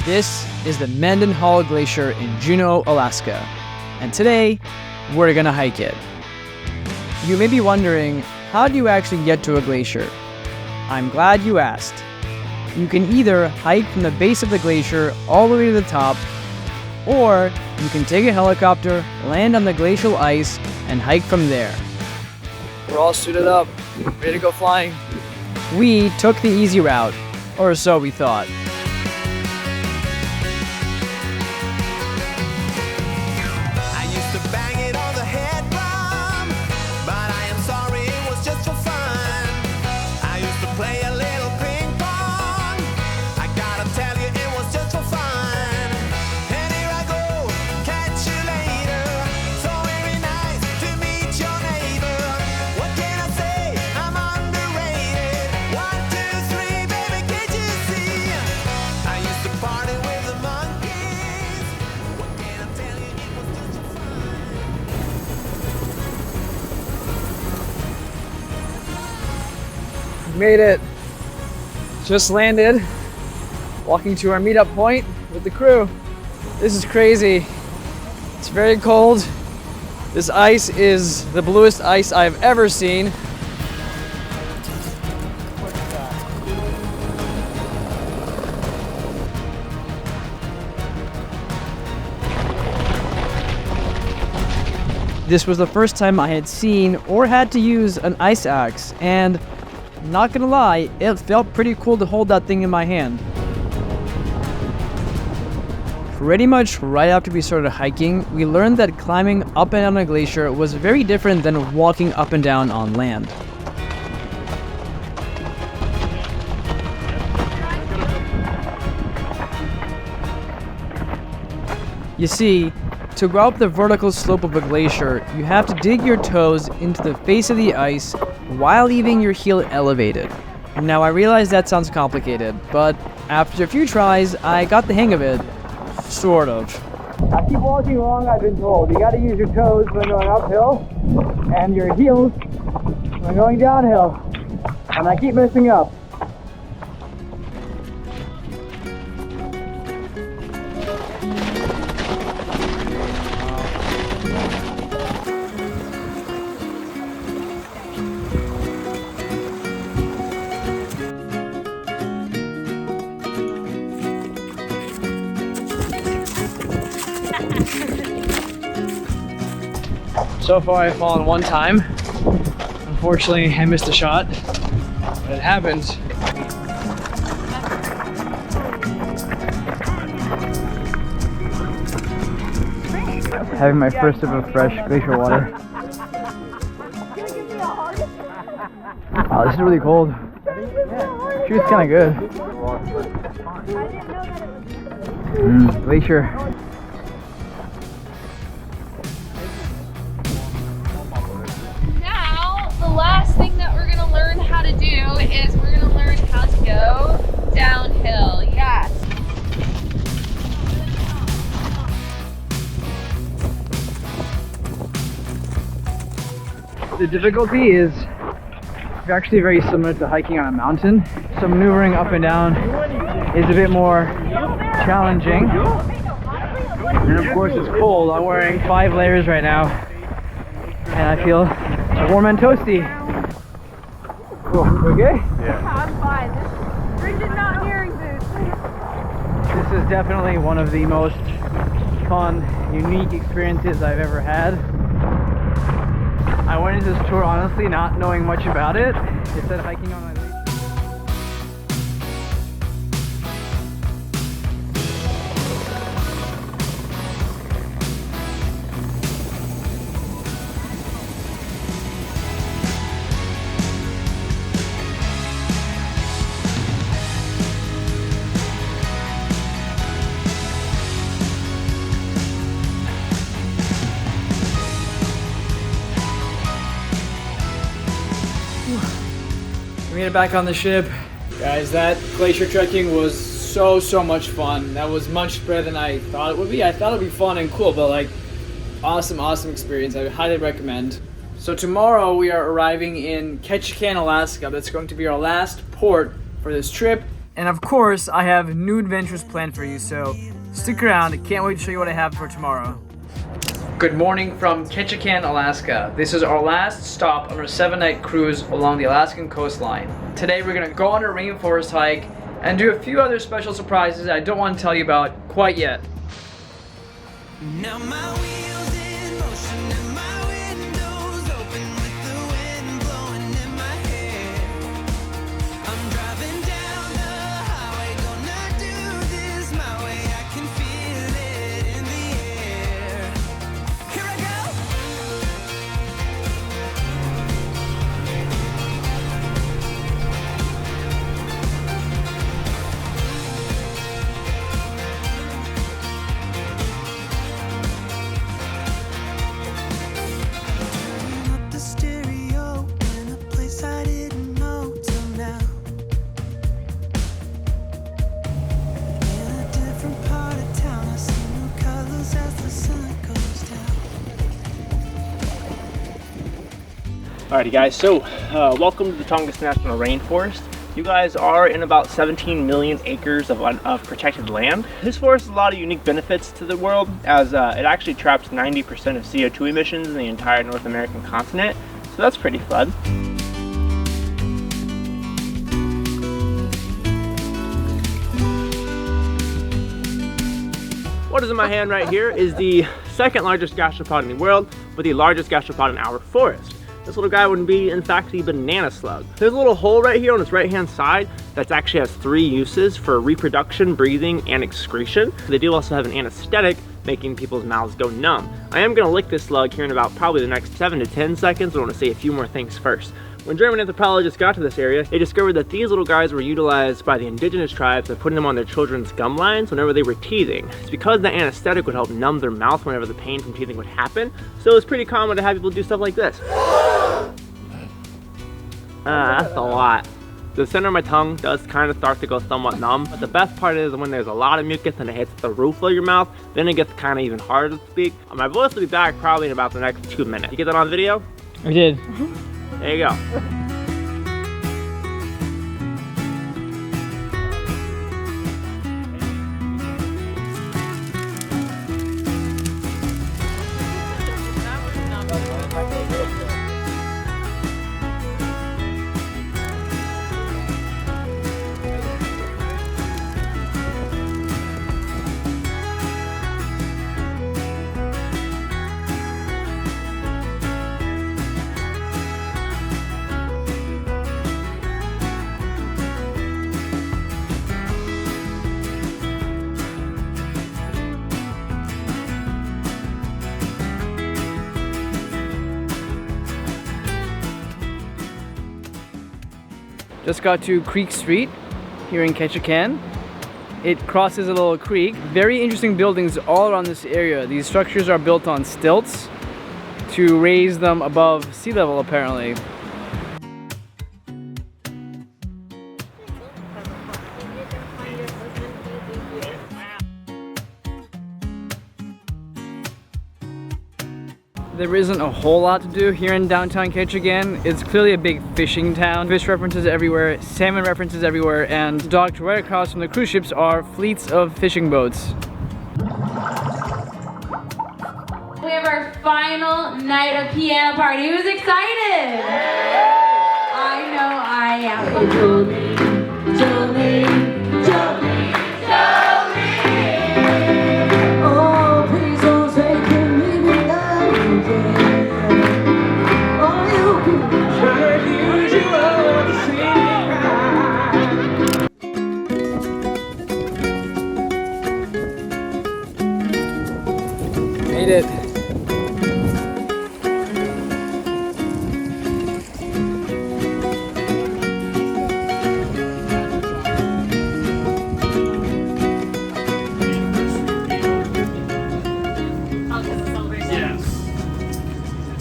This is the Mendenhall Glacier in Juneau, Alaska, and today we're gonna hike it. You may be wondering, how do you actually get to a glacier? I'm glad you asked. You can either hike from the base of the glacier all the way to the top, or you can take a helicopter, land on the glacial ice, and hike from there. We're all suited up, ready to go flying. We took the easy route, or so we thought. I used to bang it on the head drum, but I am sorry, it was just for fun. I used to play a little ping pong. I gotta tell you, it was just for fun. And here I go, catch you later. So very nice to meet your neighbor. What can I say? I'm underrated. 1, 2, 3, baby, can't you see? I used to party with the monkeys. What can I tell you? It was just for fun. Made it. Just landed. Walking to our meetup point with the crew. This is crazy. It's very cold. This ice is the bluest ice I've ever seen. This was the first time I had seen or had to use an ice axe, and not gonna lie, it felt pretty cool to hold that thing in my hand. Pretty much right after we started hiking, we learned that climbing up and down a glacier was very different than walking up and down on land. You see, to go up the vertical slope of a glacier, you have to dig your toes into the face of the ice while leaving your heel elevated. Now I realize that sounds complicated, but after a few tries, I got the hang of it. Sort of. I keep walking along, I've been told. You gotta use your toes when going uphill, and your heels when going downhill. And I keep messing up. So far I've fallen one time. Unfortunately, I missed a shot, but it happens. Having my first sip of fresh glacier water. Wow, this is really cold. Actually, it's kind of good. Glacier. The last thing that we're gonna learn how to do is we're gonna learn how to go downhill. Yes. The difficulty is actually very similar to hiking on a mountain. So maneuvering up and down is a bit more challenging. And of course it's cold. I'm wearing 5 layers right now. And I feel warm and toasty. Cool. You okay? Yeah, I'm fine. This rigid mountaineering boots. This is definitely one of the most fun, unique experiences I've ever had. I went into this tour honestly not knowing much about it. It said hiking on my leash. We made it back on the ship. Guys, that glacier trekking was so much fun. That was much better than I thought it would be. I thought it would be fun and cool, but like awesome experience. I would highly recommend. So tomorrow we are arriving in Ketchikan, Alaska. That's going to be our last port for this trip. And of course, I have new adventures planned for you, so stick around. I can't wait to show you what I have for tomorrow. Good morning from Ketchikan, Alaska. This is our last stop on our 7-night cruise along the Alaskan coastline. Today we're gonna go on a rainforest hike and do a few other special surprises I don't want to tell you about quite yet. Now my wheels in motion and my windows open with the wind blowing in my hair. I'm driving down the highway, gonna do this my way. I can feel it in the air. Here I go. The stereo in a place I didn't know till now. In a different part of town, I see new colors as the sun goes down. Alrighty guys, so welcome to the Tongass National Rainforest. You guys are in about 17 million acres of protected land. This forest has a lot of unique benefits to the world, as it actually traps 90% of CO2 emissions in the entire North American continent, so that's pretty fun. What is in my hand right here is the second largest gastropod in the world, but the largest gastropod in our forest. This little guy would be, in fact, the banana slug. There's a little hole right here on its right-hand side that actually has 3 uses for reproduction, breathing, and excretion. They do also have an anesthetic, making people's mouths go numb. I am gonna lick this slug here in about probably the next 7 to 10 seconds. I wanna say a few more things first. When German anthropologists got to this area, they discovered that these little guys were utilized by the indigenous tribes by putting them on their children's gum lines whenever they were teething. It's because the anesthetic would help numb their mouth whenever the pain from teething would happen. So it's pretty common to have people do stuff like this. That's a lot. The center of my tongue does kind of start to go somewhat numb, but the best part is when there's a lot of mucus and it hits the roof of your mouth, then it gets kind of even harder to speak. My voice will be back probably in about the next 2 minutes. You get that on video? I did. There you go. Just got to Creek Street here in Ketchikan. It crosses a little creek. Very interesting buildings all around this area. These structures are built on stilts to raise them above sea level, apparently. There isn't a whole lot to do here in downtown Ketchikan. It's clearly a big fishing town. Fish references everywhere, salmon references everywhere, and docked right across from the cruise ships are fleets of fishing boats. We have our final night of piano party. Who's excited? I know I am. Jolene, Jolene, Jolene, Jolene. Oh, please don't say to me without you. Oh, you can try to use you all to Made it.